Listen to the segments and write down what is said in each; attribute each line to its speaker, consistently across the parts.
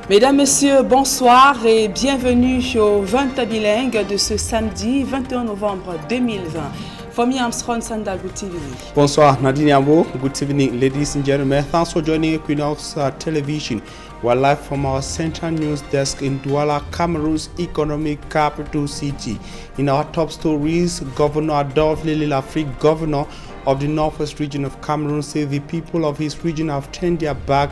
Speaker 1: Mesdames, Messieurs, bonsoir et bienvenue au 20 bilingue de ce samedi 21 novembre 2020. Fomi Armstrong Sanda, good evening.
Speaker 2: Bonsoir Nadine Yambo, good evening ladies and gentlemen. Thanks for joining Equinox Television. We're live from our central news desk in Douala, Cameroon's economic capital city. In our top stories, Governor Adolphe Lely-Lafrique, governor of the northwest region of Cameroon, said the people of his region have turned their back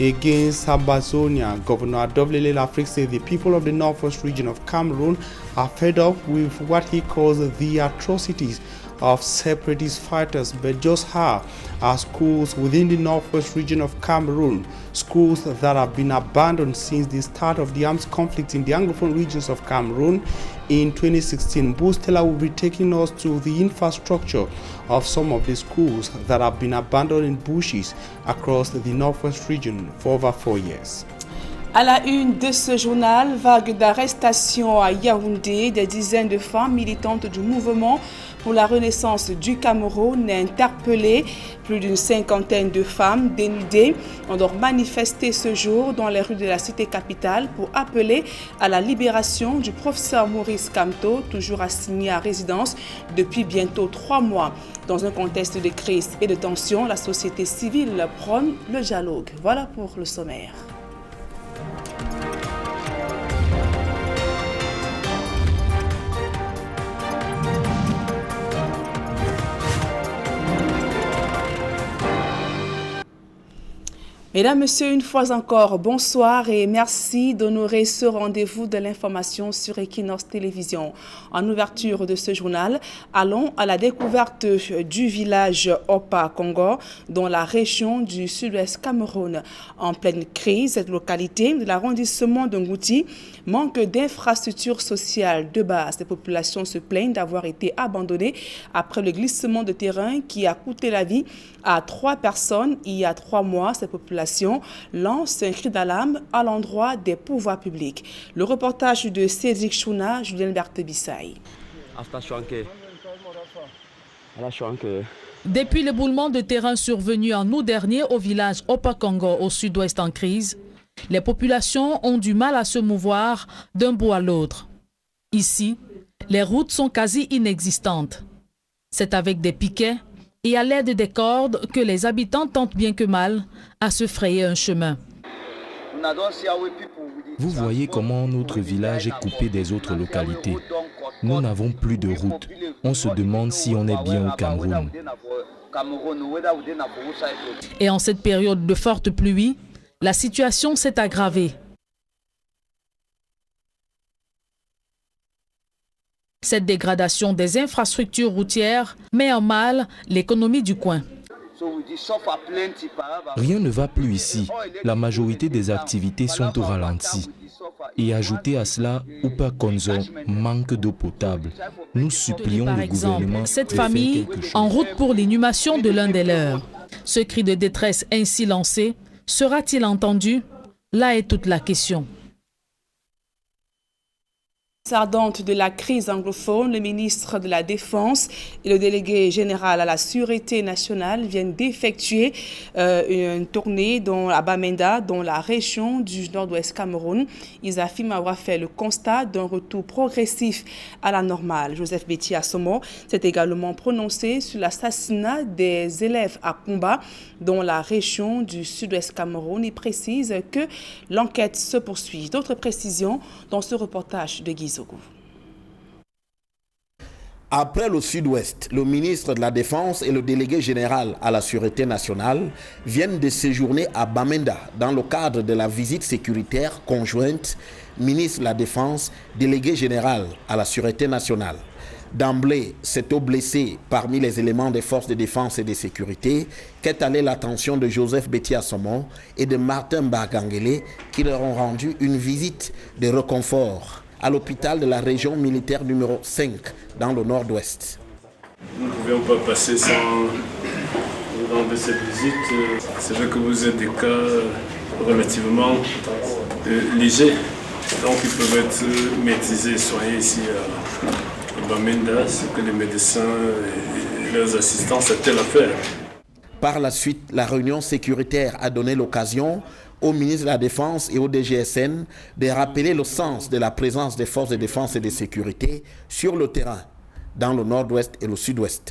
Speaker 2: against Ambazonia. Governor Adolphe Lely-Lafrique said the people of the northwest region of Cameroon are fed up with what he calls the atrocities of separatist fighters. But just how are schools within the northwest region of Cameroon, schools that have been abandoned since the start of the armed conflict in the Anglophone regions of Cameroon in 2016? Boostella will be taking us to the infrastructure of some of the schools that have been abandoned in bushes across the northwest region for over 4 years.
Speaker 1: À la une de ce journal, vague d'arrestations à Yaoundé, des dizaines de femmes militantes du mouvement pour la renaissance du Cameroun interpellées. Plus d'une cinquantaine de femmes dénudées ont donc manifesté ce jour dans les rues de la cité capitale pour appeler à la libération du professeur Maurice Kamto, toujours assigné à résidence depuis bientôt 3 mois. Dans un contexte de crise et de tension, la société civile prône le dialogue. Voilà pour le sommaire. Mesdames, Messieurs, une fois encore, bonsoir et merci d'honorer ce rendez-vous de l'information sur Equinox Télévision. En ouverture de ce journal, allons à la découverte du village Opa Congo, dans la région du sud-ouest Cameroun. En pleine crise, cette localité de l'arrondissement de Ngouti manque d'infrastructures sociales de base. Les populations se plaignent d'avoir été abandonnées après le glissement de terrain qui a coûté la vie à 3 personnes il y a 3 mois. Ces populations lance un cri d'alarme à l'endroit des pouvoirs publics. Le reportage de Cédric Chouna, Julien Berthe-Bissaï.
Speaker 3: Depuis l'éboulement de terrain survenu en août dernier au village Opa-Congo au sud-ouest en crise, les populations ont du mal à se mouvoir d'un bout à l'autre. Ici, les routes sont quasi inexistantes. C'est avec des piquets et à l'aide des cordes que les habitants tentent bien que mal à se frayer un chemin.
Speaker 4: Vous voyez comment notre village est coupé des autres localités. Nous n'avons plus de route. On se demande si on est bien au Cameroun.
Speaker 3: Et en cette période de forte pluie, la situation s'est aggravée. Cette dégradation des infrastructures routières met en mal l'économie du coin.
Speaker 4: Rien ne va plus ici. La majorité des activités sont au ralenti. Et ajouter à cela, Opa Konzo manque d'eau potable. Nous supplions
Speaker 3: Par
Speaker 4: le
Speaker 3: exemple,
Speaker 4: gouvernement
Speaker 3: cette
Speaker 4: de faire
Speaker 3: famille
Speaker 4: quelque chose.
Speaker 3: en route pour l'inhumation de l'un des leurs. Ce cri de détresse ainsi lancé, sera-t-il entendu? Là est toute la question.
Speaker 1: Ardente de la crise anglophone, le ministre de la Défense et le délégué général à la Sûreté nationale viennent d'effectuer une tournée à Bamenda, dans la région du nord-ouest Cameroun. Ils affirment avoir fait le constat d'un retour progressif à la normale. Joseph Betty Assomo s'est également prononcé sur l'assassinat des élèves à Kumba, dans la région du sud-ouest Cameroun. Il précise que l'enquête se poursuit. D'autres précisions dans ce reportage de Guy.
Speaker 5: Après le Sud-Ouest, le ministre de la Défense et le délégué général à la Sûreté nationale viennent de séjourner à Bamenda dans le cadre de la visite sécuritaire conjointe ministre de la Défense, délégué général à la Sûreté nationale. D'emblée, c'est aux blessés parmi les éléments des forces de défense et de sécurité qu'est allée l'attention de Joseph Betty Assomo et de Martin Bargangele qui leur ont rendu une visite de réconfort à l'hôpital de la région militaire numéro 5 dans le nord-ouest.
Speaker 6: Nous ne pouvions pas passer sans vous rendre cette visite. C'est vrai que vous êtes des cas relativement légers, donc ils peuvent être maîtrisés, soignés ici à Bamenda, ce que les médecins et leurs assistants s'attellent à faire.
Speaker 5: Par la suite, la réunion sécuritaire a donné l'occasion au ministre de la Défense et au DGSN de rappeler le sens de la présence des forces de défense et de sécurité sur le terrain, dans le nord-ouest et le sud-ouest.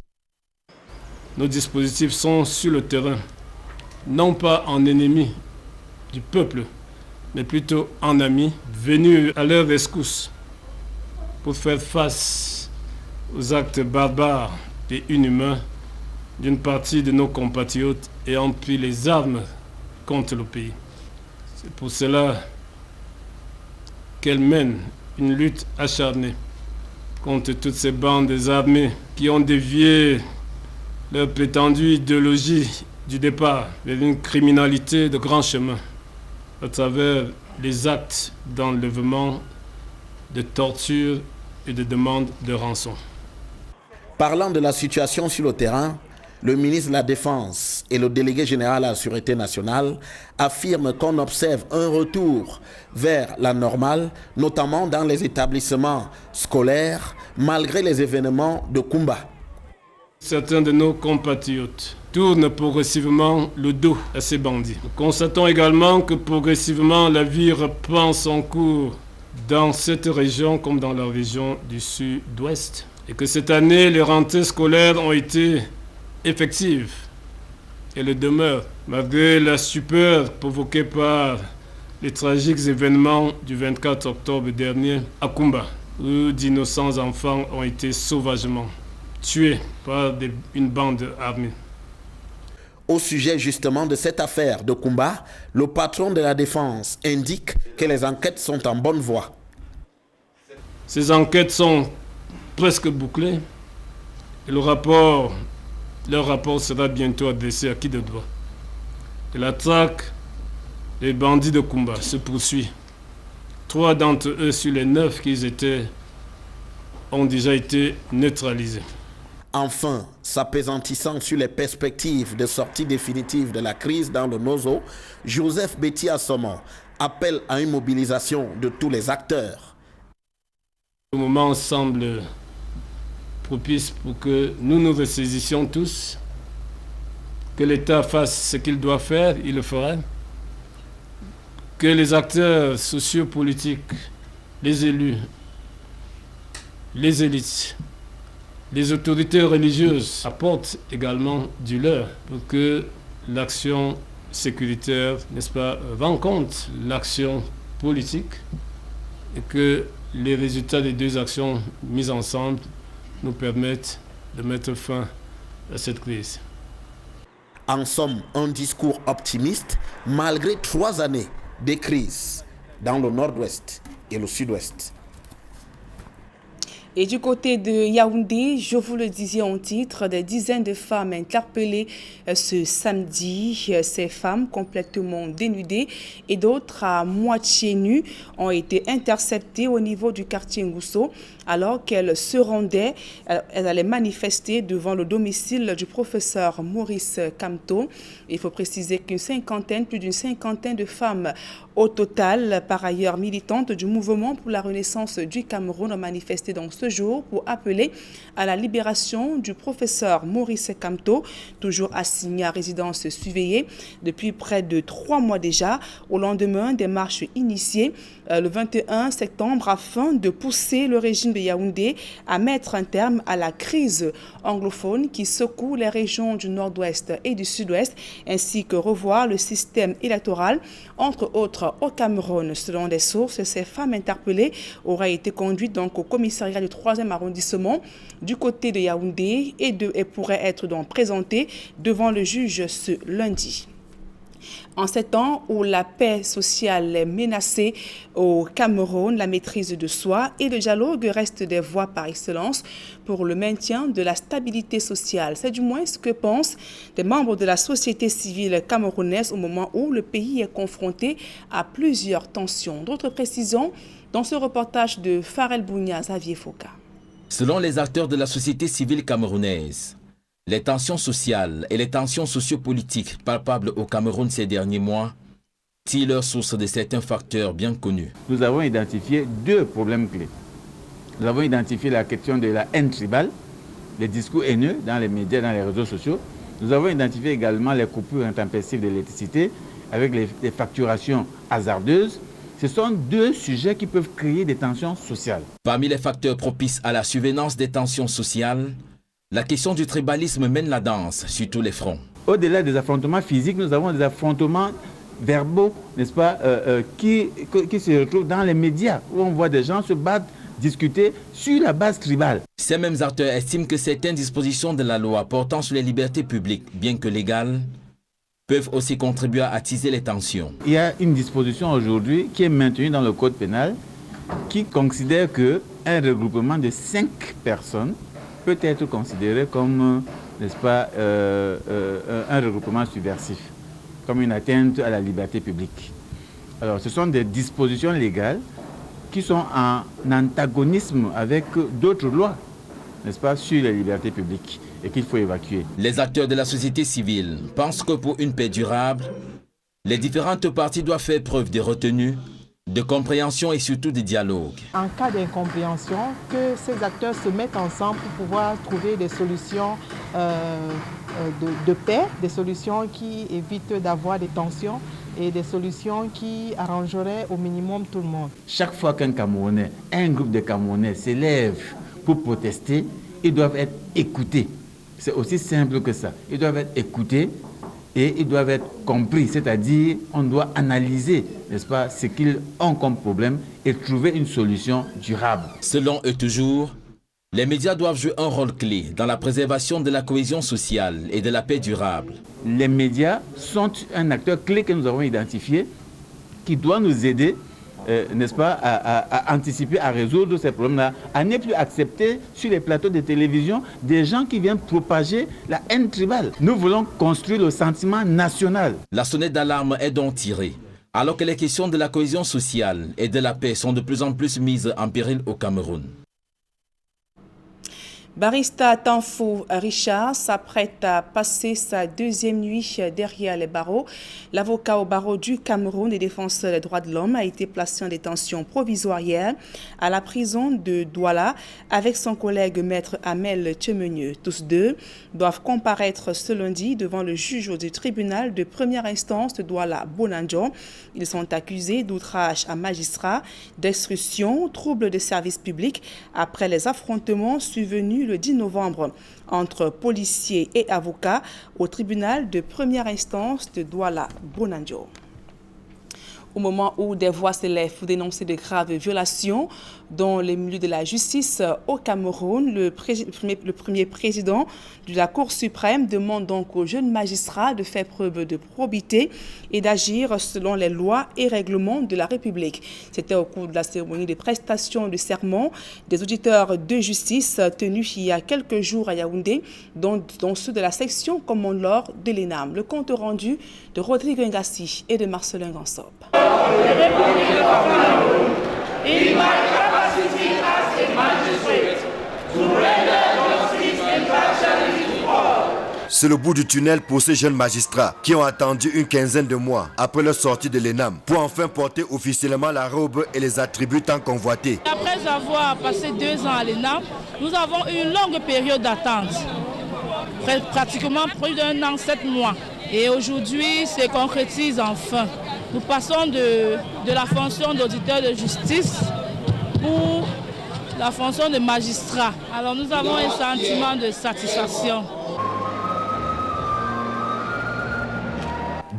Speaker 6: Nos dispositifs sont sur le terrain, non pas en ennemis du peuple, mais plutôt en amis, venus à leur rescousse pour faire face aux actes barbares et inhumains d'une partie de nos compatriotes ayant pris les armes contre le pays. C'est pour cela qu'elle mène une lutte acharnée contre toutes ces bandes armées qui ont dévié leur prétendue idéologie du départ vers une criminalité de grand chemin à travers les actes d'enlèvement, de torture et de demande de rançon.
Speaker 5: Parlant de la situation sur le terrain, le ministre de la Défense et le délégué général à la Sûreté nationale affirment qu'on observe un retour vers la normale, notamment dans les établissements scolaires, malgré les événements de Kumba.
Speaker 6: Certains de nos compatriotes tournent progressivement le dos à ces bandits. Nous constatons également que progressivement la vie reprend son cours dans cette région comme dans la région du sud-ouest et que cette année les rentrées scolaires ont été effective et le demeure, malgré la stupeur provoquée par les tragiques événements du 24 octobre dernier à Kumba, où d'innocents enfants ont été sauvagement tués par une bande armée.
Speaker 5: Au sujet justement de cette affaire de Kumba, le patron de la Défense indique que les enquêtes sont en bonne voie.
Speaker 6: Ces enquêtes sont presque bouclées et leur rapport sera bientôt adressé à qui de droit. Et la traque des bandits de Kumba se poursuit. 3 d'entre eux sur les 9 qu'ils étaient ont déjà été neutralisés.
Speaker 5: Enfin, s'appesantissant sur les perspectives de sortie définitive de la crise dans le Nozo, Joseph Betty Assomon appelle à une mobilisation de tous les acteurs.
Speaker 6: Le moment semble propice pour que nous nous ressaisissions tous, que l'État fasse ce qu'il doit faire, il le fera, que les acteurs sociopolitiques, les élus, les élites, les autorités religieuses apportent également du leur pour que l'action sécuritaire, n'est-ce pas, rencontre l'action politique et que les résultats des deux actions mises ensemble nous permettent de mettre fin à cette crise.
Speaker 5: En somme, un discours optimiste malgré 3 années de crise dans le nord-ouest et le sud-ouest.
Speaker 1: Et du côté de Yaoundé, je vous le disais en titre, des dizaines de femmes interpellées ce samedi. Ces femmes complètement dénudées et d'autres à moitié nues ont été interceptées au niveau du quartier Ngousso alors qu'elles se rendaient, elles allaient manifester devant le domicile du professeur Maurice Kamto. Il faut préciser plus d'une cinquantaine de femmes au total, par ailleurs militantes du mouvement pour la renaissance du Cameroun, ont manifesté donc ce jour pour appeler à la libération du professeur Maurice Kamto, toujours assigné à résidence surveillée depuis près de 3 mois déjà, au lendemain des marches initiées le 21 septembre afin de pousser le régime de Yaoundé à mettre un terme à la crise anglophone qui secoue les régions du nord-ouest et du sud-ouest, ainsi que revoir le système électoral, entre autres au Cameroun. Selon des sources, ces femmes interpellées auraient été conduites donc au commissariat du 3e arrondissement du côté de Yaoundé et pourraient être donc présentées devant le juge ce lundi. En ces temps où la paix sociale est menacée au Cameroun, la maîtrise de soi et le dialogue restent des voies par excellence pour le maintien de la stabilité sociale. C'est du moins ce que pensent des membres de la société civile camerounaise au moment où le pays est confronté à plusieurs tensions. D'autres précisions dans ce reportage de Farel Bounia, Xavier Foka.
Speaker 7: Selon les acteurs de la société civile camerounaise, les tensions sociales et les tensions sociopolitiques palpables au Cameroun ces derniers mois tirent leur source de certains facteurs bien connus.
Speaker 8: Nous avons identifié 2 problèmes clés. Nous avons identifié la question de la haine tribale, les discours haineux dans les médias, dans les réseaux sociaux. Nous avons identifié également les coupures intempestives d'électricité avec les facturations hasardeuses, ce sont deux sujets qui peuvent créer des tensions sociales.
Speaker 7: Parmi les facteurs propices à la survenance des tensions sociales, la question du tribalisme mène la danse sur tous les fronts.
Speaker 8: Au-delà des affrontements physiques, nous avons des affrontements verbaux, n'est-ce pas, qui se retrouvent dans les médias, où on voit des gens se battre, discuter sur la base tribale.
Speaker 7: Ces mêmes acteurs estiment que certaines dispositions de la loi portant sur les libertés publiques, bien que légales, peuvent aussi contribuer à attiser les tensions.
Speaker 8: Il y a une disposition aujourd'hui qui est maintenue dans le code pénal qui considère qu'un regroupement de 5 personnes peut être considéré comme, n'est-ce pas, un regroupement subversif, comme une atteinte à la liberté publique. Alors, ce sont des dispositions légales qui sont en antagonisme avec d'autres lois, n'est-ce pas, sur les libertés publiques et qu'il faut évacuer.
Speaker 7: Les acteurs de la société civile pensent que pour une paix durable, les différentes parties doivent faire preuve de retenue, de compréhension et surtout de dialogue.
Speaker 9: En cas d'incompréhension, que ces acteurs se mettent ensemble pour pouvoir trouver des solutions de paix, des solutions qui évitent d'avoir des tensions et des solutions qui arrangeraient au minimum tout le monde.
Speaker 8: Chaque fois qu'un Camerounais, un groupe de Camerounais s'élève pour protester, ils doivent être écoutés. C'est aussi simple que ça. Ils doivent être écoutés et ils doivent être compris. C'est-à-dire, on doit analyser, n'est-ce pas, ce qu'ils ont comme problème et trouver une solution durable.
Speaker 7: Selon eux toujours, les médias doivent jouer un rôle clé dans la préservation de la cohésion sociale et de la paix durable.
Speaker 8: Les médias sont un acteur clé que nous avons identifié qui doit nous aider, n'est-ce pas, à anticiper, à résoudre ces problèmes-là, à ne plus accepter sur les plateaux de télévision des gens qui viennent propager la haine tribale. Nous voulons construire le sentiment national.
Speaker 7: La sonnette d'alarme est donc tirée, alors que les questions de la cohésion sociale et de la paix sont de plus en plus mises en péril au Cameroun.
Speaker 1: Barista Tanfo Richard s'apprête à passer sa deuxième nuit derrière les barreaux. L'avocat au barreau du Cameroun et défenseur des droits de l'homme a été placé en détention provisoire hier à la prison de Douala avec son collègue maître Amel Tchemenieu. Tous deux doivent comparaître ce lundi devant le juge du tribunal de première instance de Douala Bonanjo. Ils sont accusés d'outrage à magistrat, d'extorsion, trouble de service public après les affrontements survenus le 10 novembre entre policiers et avocats au tribunal de première instance de Douala Bonanjo. Au moment où des voix s'élèvent pour dénoncer de graves violations dans les milieux de la justice au Cameroun, le premier président de la Cour suprême demande donc aux jeunes magistrats de faire preuve de probité et d'agir selon les lois et règlements de la République. C'était au cours de la cérémonie de prestation de serment des auditeurs de justice tenus il y a quelques jours à Yaoundé, dont ceux de la section commande-l'or de l'ENAM. Le compte rendu de Rodrigue Ngassi et de Marcelin Gansop.
Speaker 10: C'est le bout du tunnel pour ces jeunes magistrats qui ont attendu une quinzaine de mois après leur sortie de l'ENAM pour enfin porter officiellement la robe et les attributs tant convoités.
Speaker 11: Après avoir passé 2 ans à l'ENAM, nous avons eu une longue période d'attente, pratiquement plus d'1 an, 7 mois. Et aujourd'hui, se concrétise enfin. Nous passons de la fonction d'auditeur de justice pour la fonction de magistrat. Alors nous avons un sentiment de satisfaction.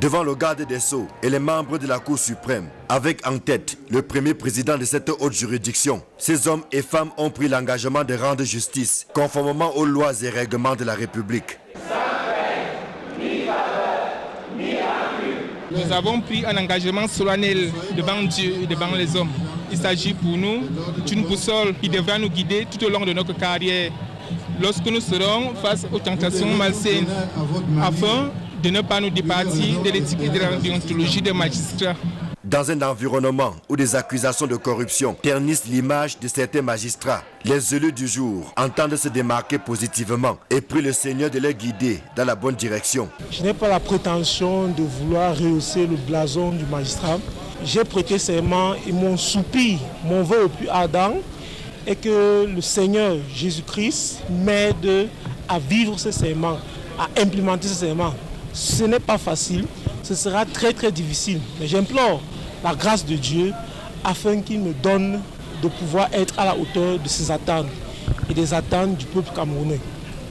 Speaker 10: Devant le garde des Sceaux et les membres de la Cour suprême, avec en tête le premier président de cette haute juridiction, ces hommes et femmes ont pris l'engagement de rendre justice conformément aux lois et règlements de la République.
Speaker 12: Nous avons pris un engagement solennel devant Dieu et devant les hommes. Il s'agit pour nous d'une boussole qui devra nous guider tout au long de notre carrière lorsque nous serons face aux tentations malsaines afin de ne pas nous départir de l'éthique et de la déontologie des magistrats.
Speaker 10: Dans un environnement où des accusations de corruption ternissent l'image de certains magistrats, les élus du jour entendent se démarquer positivement et prient le Seigneur de les guider dans la bonne direction.
Speaker 13: Je n'ai pas la prétention de vouloir rehausser le blason du magistrat. J'ai prêté serment et mon soupir, mon vœu le plus ardent est que le Seigneur Jésus-Christ m'aide à vivre ce serment, à implémenter ce serment. Ce n'est pas facile. ce sera très très difficile. Mais j'implore la grâce de Dieu afin qu'il me donne de pouvoir être à la hauteur de ses attentes et des attentes du peuple camerounais.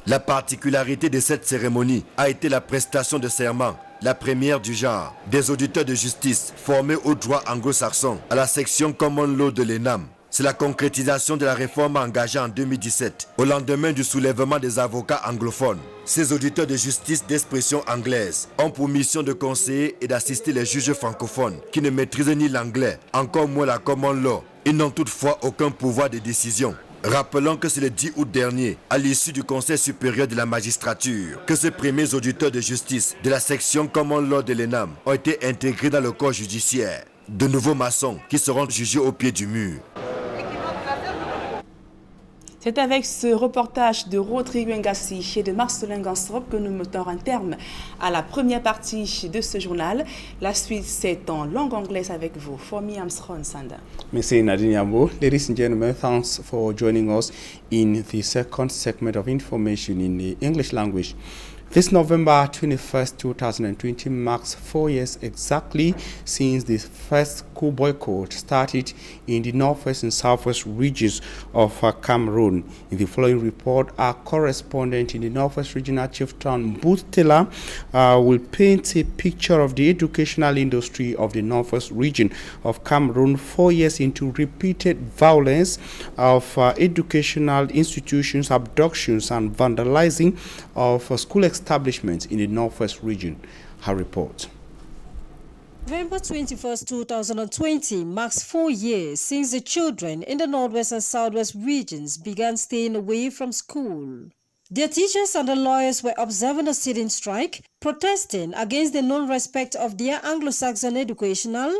Speaker 10: La particularité de cette cérémonie a été la prestation de serment, la première du genre, des auditeurs de justice formés au droit anglo-saxon à la section Common Law de l'ENAM. C'est la concrétisation de la réforme engagée en 2017, au lendemain du soulèvement des avocats anglophones. Ces auditeurs de justice d'expression anglaise ont pour mission de conseiller et d'assister les juges francophones qui ne maîtrisent ni l'anglais, encore moins la common law. Ils n'ont toutefois aucun pouvoir de décision. Rappelons que c'est le 10 août dernier, à l'issue du Conseil supérieur de la magistrature, que ces premiers auditeurs de justice de la section Common Law de l'ENAM ont été intégrés dans le corps judiciaire. De nouveaux maçons qui seront jugés au pied du mur.
Speaker 1: C'est avec ce reportage de Rodrigue Ngassi et de Marcelin Gansrop que nous mettons un terme à la première partie de ce journal. La suite, c'est en langue anglaise avec vous. For me, I'm Sron Sanda.
Speaker 2: Merci Nadine Yambo. Ladies and gentlemen, thanks for joining us in the second segment of information in the English language. This November 21st, 2020 marks 4 years exactly since the first school boycott started in the northwest and southwest regions of Cameroon. In the following report, our correspondent in the northwest regional chieftain, Booth Taylor, will paint a picture of the educational industry of the northwest region of Cameroon 4 years into repeated violence of educational institutions, abductions, and vandalizing of school establishments in the northwest region. Her report.
Speaker 14: November 21st, 2020 marks 4 years since the children in the northwest and southwest regions began staying away from school. Their teachers and the lawyers were observing a sit-in strike, protesting against the non-respect of their Anglo-Saxon educational,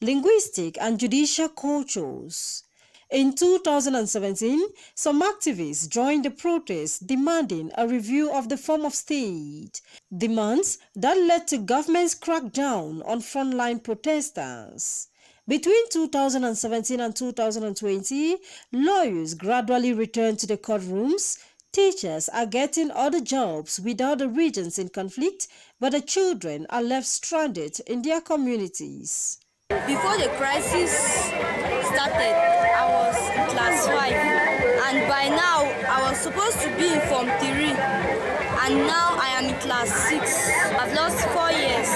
Speaker 14: linguistic, and judicial cultures. In 2017, some activists joined the protest demanding a review of the form of state, demands that led to government's crackdown on frontline protesters. Between 2017 and 2020, lawyers gradually returned to the courtrooms. Teachers are getting other jobs without the regions in conflict, but the children are left stranded in their communities.
Speaker 15: Before the crisis started, I was in class 5, and by now I was supposed to be in Form 3, and now I am in class 6. I've lost 4 years.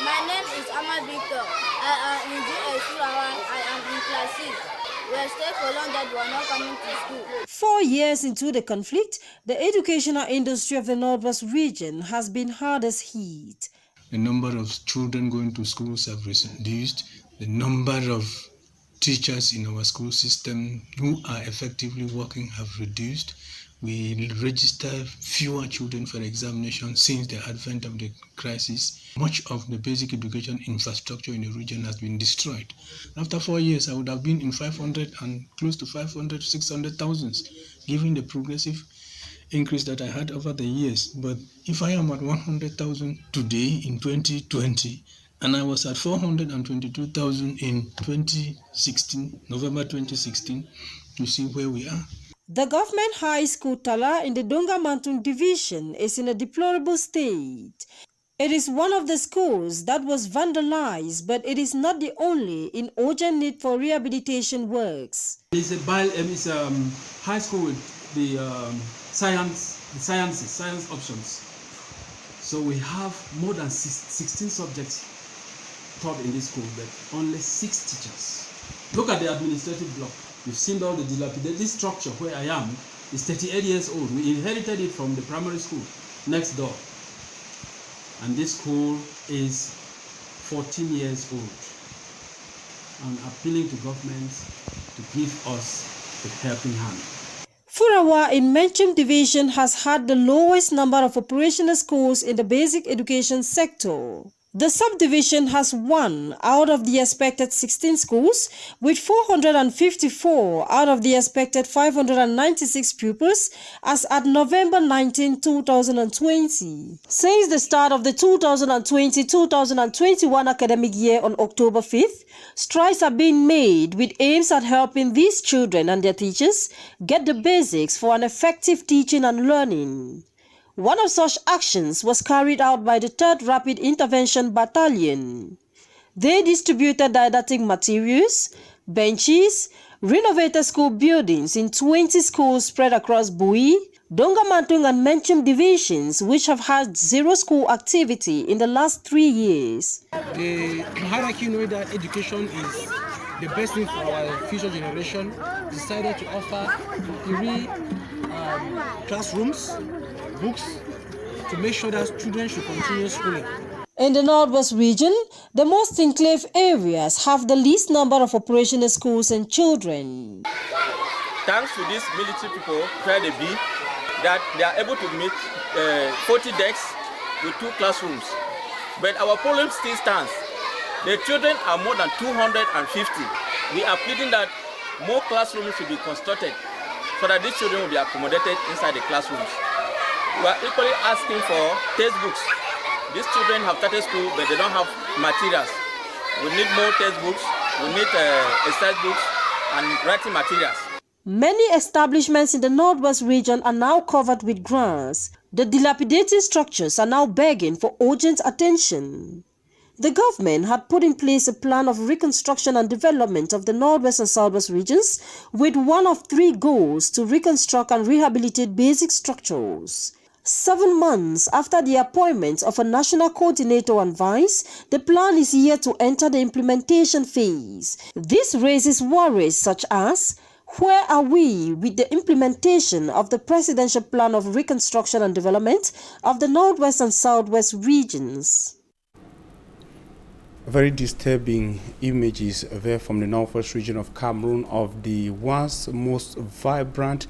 Speaker 16: My name is Ahmad Victor. I am in GS I am in class 6. We are staying for long that we are not coming to school.
Speaker 14: 4 years into the conflict, the educational industry of the Northwest region has been hardest hit.
Speaker 17: The number of children going to schools have reduced. The number of teachers in our school system who are effectively working have reduced. We register fewer children for examination since the advent of the crisis. Much of the basic education infrastructure in the region has been destroyed. After 4 years, I would have been in 500 and close to 500, 600,000, given the progressive increase that I had over the years. But if I am at 100,000 today in 2020, and I was at 422,000 in 2016, November 2016, you see where we are.
Speaker 14: The government high school Tala in the Donga Mantung division is in a deplorable state. It is one of the schools that was vandalized, but it is not the only in urgent need for rehabilitation works.
Speaker 18: It's a high school with the science options. So we have more than 16 subjects taught in this school, but only 6 teachers. Look at the administrative block. You've seen all the dilapidated structure where I am. Is 38 years old. We inherited it from the primary school next door. And this school is 14 years old. I'm appealing to governments to give us a helping hand.
Speaker 14: Furawa in Menchum division has had the lowest number of operational schools in the basic education sector. The subdivision has 1 out of the expected 16 schools, with 454 out of the expected 596 pupils as at November 19, 2020. Since the start of the 2020-2021 academic year on October 5th, strides have been made with aims at helping these children and their teachers get the basics for an effective teaching and learning. One of such actions was carried out by the 3rd Rapid Intervention Battalion. They distributed didactic materials, benches, renovated school buildings in 20 schools spread across Bui, Dongamantung and Menchum divisions, which have had zero school activity in the last 3 years.
Speaker 19: The hierarchy, knowing that education is the best thing for our future generation, decided to offer 3 classrooms, books, to make sure that children should continue schooling.
Speaker 14: In the Northwest region, the most enclave areas have the least number of operational schools and children.
Speaker 20: Thanks to these military people, where they be, that they are able to meet 40 desks with 2 classrooms. But our problem still stands. The children are more than 250. We are pleading that more classrooms should be constructed so that these children will be accommodated inside the classrooms. We are equally asking for textbooks. These children have started school, but they don't have materials. We need more textbooks, we need exercise books and writing materials.
Speaker 14: Many establishments in the Northwest region are now covered with grass. The dilapidated structures are now begging for urgent attention. The government had put in place a plan of reconstruction and development of the Northwest and Southwest regions with one of 3 goals to reconstruct and rehabilitate basic structures. 7 months after the appointment of a national coordinator and vice, the plan is yet to enter the implementation phase. This raises worries such as, where are we with the implementation of the Presidential Plan of Reconstruction and Development of the Northwest and Southwest regions?
Speaker 2: Very disturbing images there from the Northwest region of Cameroon of the once most vibrant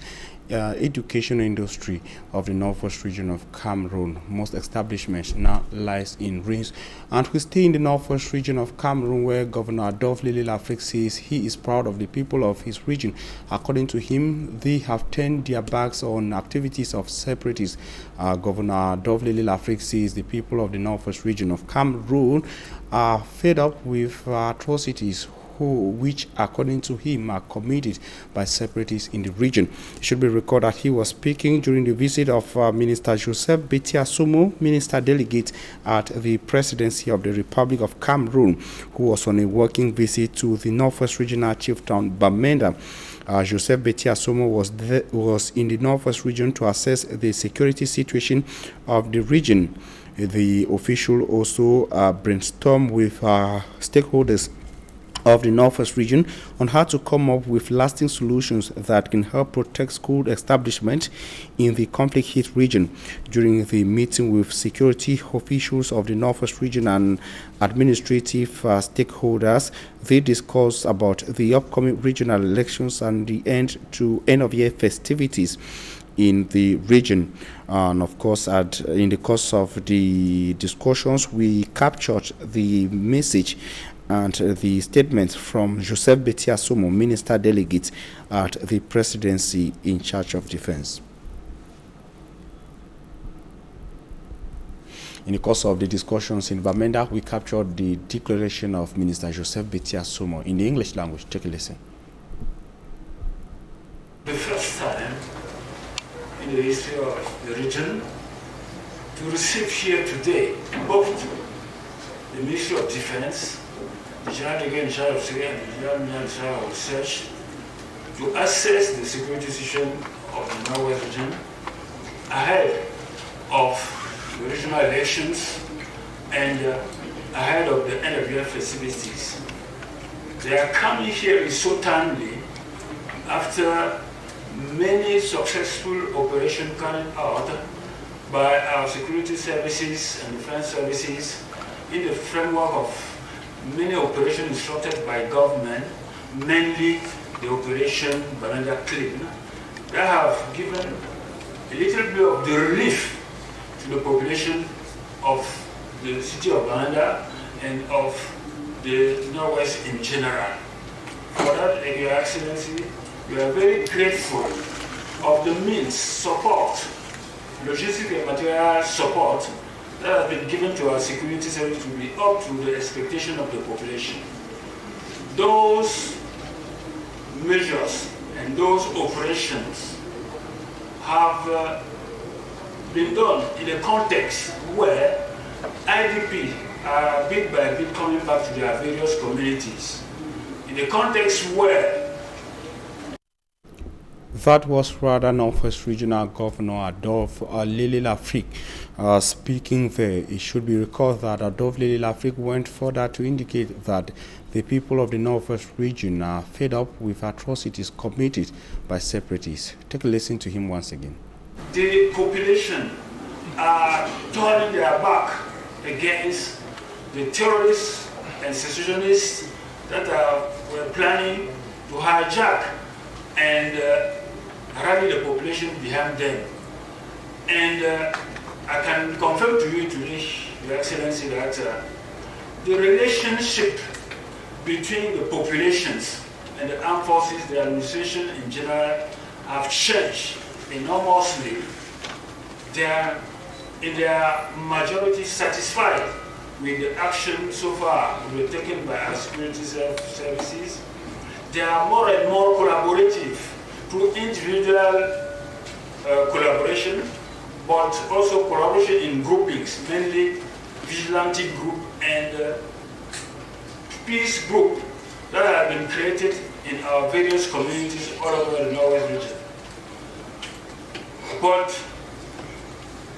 Speaker 2: education industry of the Northwest region of Cameroon. Most establishments now lies in ruins. And we stay in the Northwest region of Cameroon, where Governor Adolphe Lele Lafrique says he is proud of the people of his region. According to him, they have turned their backs on activities of separatists. Governor Adolphe Lele Lafrique says the people of the Northwest region of Cameroon are fed up with atrocities which, according to him, are committed by separatists in the region. It should be recorded that he was speaking during the visit of Minister Joseph Betiasumo, Minister Delegate at the Presidency of the Republic of Cameroon, who was on a working visit to the Northwest Regional Chieftain Bamenda. Joseph Betiasumo was in the Northwest region to assess the security situation of the region. The official also brainstormed with stakeholders of the Northwest region on how to come up with lasting solutions that can help protect school establishment in the conflict-hit region. During the meeting with security officials of the Northwest region and administrative stakeholders, they discussed about the upcoming regional elections and the end-of-year festivities in the region. And of course, in the course of the discussions, we captured the message and the statements from Joseph Betiasumo, Minister Delegate at the Presidency in charge of Defense. In the course of the discussions in Bamenda, we captured the declaration of Minister Joseph Betiasumo in the English language. Take a listen.
Speaker 21: The first time in the history of the region to receive here today both the Ministry of Defense, the General Delegate in charge of Syria, and the General Minister in charge of Research to assess the security situation of the Northwest region ahead of the regional elections and ahead of the end-of-year festivities. They are coming here so timely after many successful operations carried out by our security services and defense services in the framework of many operations instructed by government, mainly the Operation Bamenda Clean, that have given a little bit of the relief to the population of the city of Bamenda and of the Northwest in general. For that, Your Excellency, we are very grateful of the means, support, logistic and material support that has been given to our security service to be up to the expectation of the population. Those measures and those operations have been done in a context where IDP are bit by bit coming back to their various communities. In a context where
Speaker 2: that was rather Northwest Regional Governor Adolphe Lily Lafrique speaking there. It should be recalled that Adolphe Lily Lafrique went further to indicate that the people of the Northwest region are fed up with atrocities committed by separatists. Take a listen to him once again.
Speaker 21: The population are turning their back against the terrorists and secessionists that were planning to hijack and rally the population behind them. And I can confirm to you today, Your Excellency, that the relationship between the populations and the armed forces, the administration in general, have changed enormously. They are in their majority satisfied with the action so far taken by our security services. They are more and more collaborative through individual collaboration, but also collaboration in groupings, mainly vigilante group and peace group that have been created in our various communities all over the Northwest region. But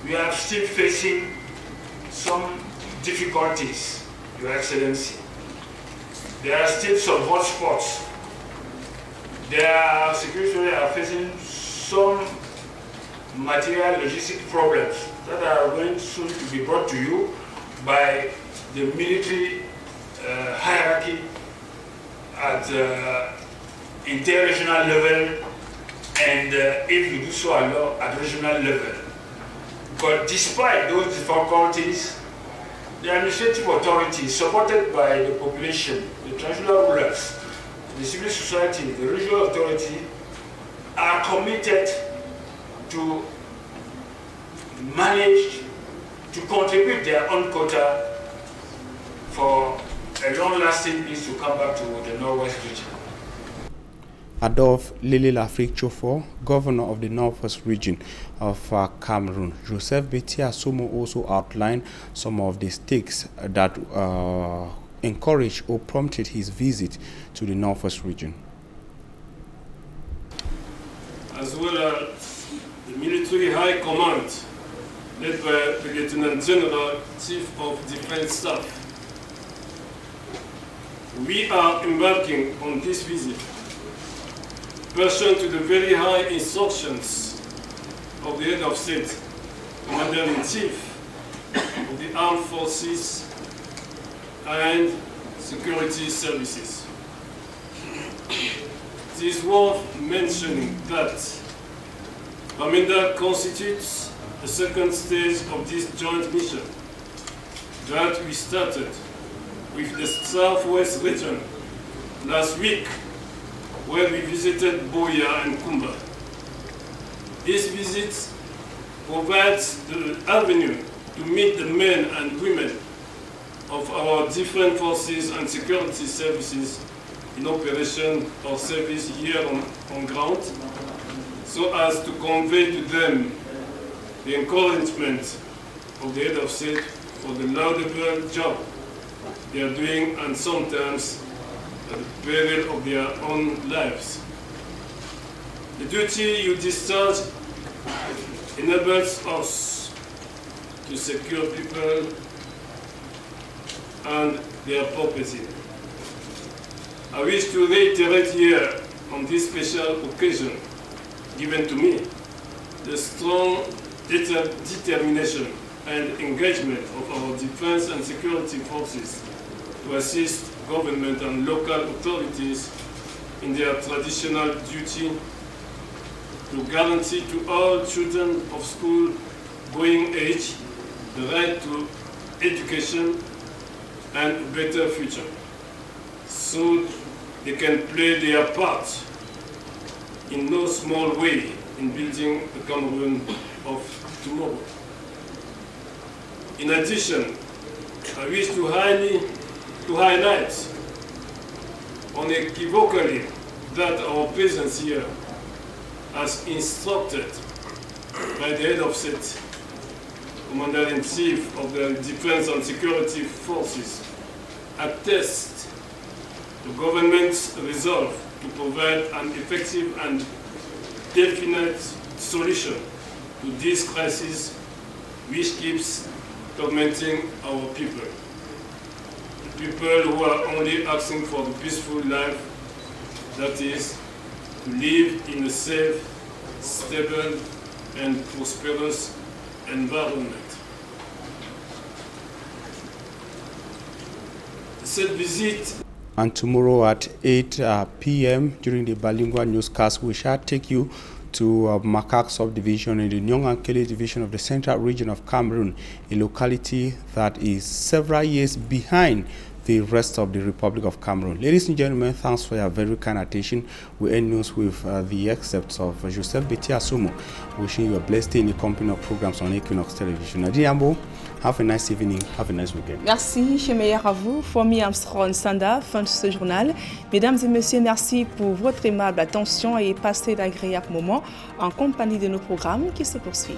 Speaker 21: we are still facing some difficulties, Your Excellency. There are still some hotspots. Their security are facing some material logistic problems that are going soon to be brought to you by the military hierarchy at inter-regional level and if you do so at regional level. But despite those difficulties, the administrative authorities, supported by the population, the traditional rulers, the civil society, the regional authority, are committed to manage to contribute their own quota for a long-lasting peace to come back to the Northwest region.
Speaker 2: Adolphe Lily Lafrique Chauffeur, governor of the Northwest region of Cameroon. Joseph Betty Asomo also outlined some of the stakes that encouraged or prompted his visit to the Northwest region.
Speaker 6: As well as the military high command, led by the Lieutenant General, Chief of Defense Staff. We are embarking on this visit pursuant to the very high instructions of the Head of State, Commander-in-Chief of the Armed Forces and Security Services. It is worth mentioning that Bamenda constitutes the second stage of this joint mission that we started with the Southwest region last week, where we visited Boya and Kumba. This visit provides the avenue to meet the men and women of our different forces and security services in operation or service here on ground, so as to convey to them the encouragement of the Head of State for the laudable job they are doing, and sometimes at the peril of their own lives. The duty you discharge enables us to secure people and their property. I wish to reiterate here on this special occasion given to me the strong determination and engagement of our defense and security forces to assist government and local authorities in their traditional duty to guarantee to all children of school-going age the right to education and a better future, so they can play their part in no small way in building the Cameroon of tomorrow. In addition, I wish to highlight unequivocally that our presence here, as instructed by the Head of State, Commander-in-Chief of the Defense and Security Forces, attest the government's resolve to provide an effective and definite solution to this crisis which keeps tormenting our people. People who are only asking for the peaceful life, that is, to live in a safe, stable, and prosperous environment. Cette visite.
Speaker 2: And tomorrow at 8 p.m. during the bilingual newscast, we shall take you to Makak subdivision in the Nyong-Ankele division of the Central Region of Cameroon, a locality that is several years behind the rest of the Republic of Cameroon. Ladies and gentlemen, thanks for your very kind attention. We end news with the excerpts of Joseph Betiasumo, wishing you a blessed day in the company of programs on Equinox Television. Nadiambo, have a nice evening, have a nice weekend.
Speaker 1: Merci, chez meilleur à vous. Fomi Armstrong Sanda, fin de ce journal. Mesdames et messieurs, merci pour votre aimable attention et passez d'agréables moments en compagnie de nos programmes qui se poursuivent.